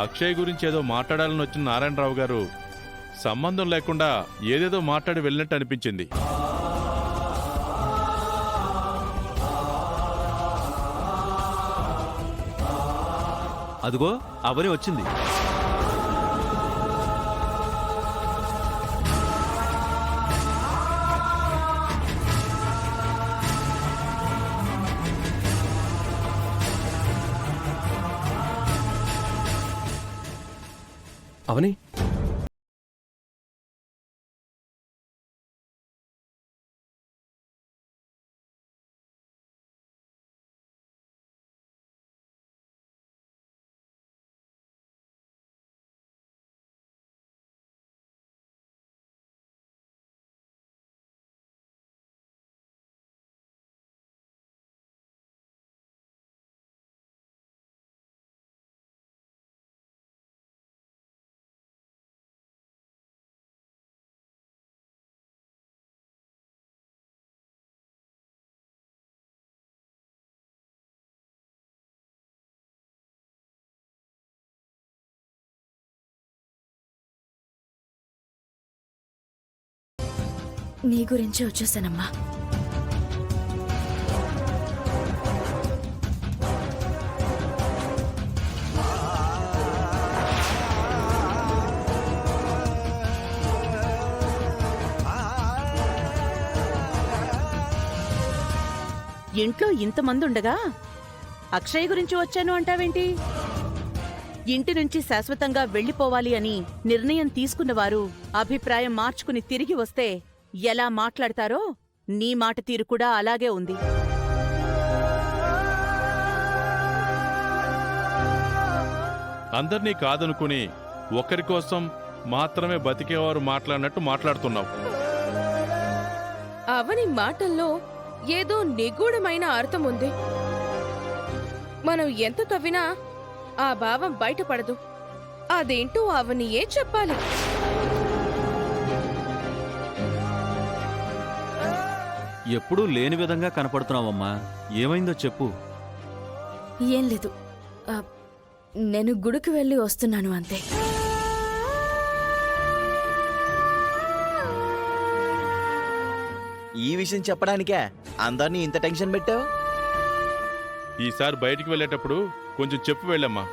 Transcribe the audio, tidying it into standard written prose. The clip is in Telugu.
అక్షయ్ గురించి ఏదో మాట్లాడాలని వచ్చిన నారాయణరావు గారు సంబంధం లేకుండా ఏదేదో మాట్లాడి వెళ్ళినట్టు అనిపించింది. అదిగో అవని వచ్చింది. అవని, నీ గురించే వచ్చేసానమ్మా. ఇంట్లో ఇంతమంది ఉండగా అక్షయ్ గురించి వచ్చాను అంటావేంటి? ఇంటి నుంచి శాశ్వతంగా వెళ్లిపోవాలి అని నిర్ణయం తీసుకున్నవారు అభిప్రాయం మార్చుకుని తిరిగి వస్తే ఎలా మాట్లాడతారో నీ మాట తీరు కూడా అలాగే ఉంది. అందర్నీ కాదనుకుని ఒకరి కోసం మాత్రమే బతికేవారు మాట్లాడినట్టు మాట్లాడుతున్నావు. అవని మాటల్లో ఏదో నిగూఢమైన అర్థం ఉంది. మనం ఎంత తవ్వినా ఆ భావం బయటపడదు. అదేంటో అవనియే చెప్పాలి. ఎప్పుడూ లేని విధంగా కనపడుతున్నావమ్మా. ఏమైందో చెప్పు. ఏం లేదు, నేను గుడికి వెళ్ళి వస్తున్నాను అంతే. ఈ విషయం చెప్పడానికే అందరినీ ఇంత టెన్షన్ పెట్టావు? ఈసారి బయటికి వెళ్ళేటప్పుడు కొంచెం చెప్పు వెళ్ళమ్మా.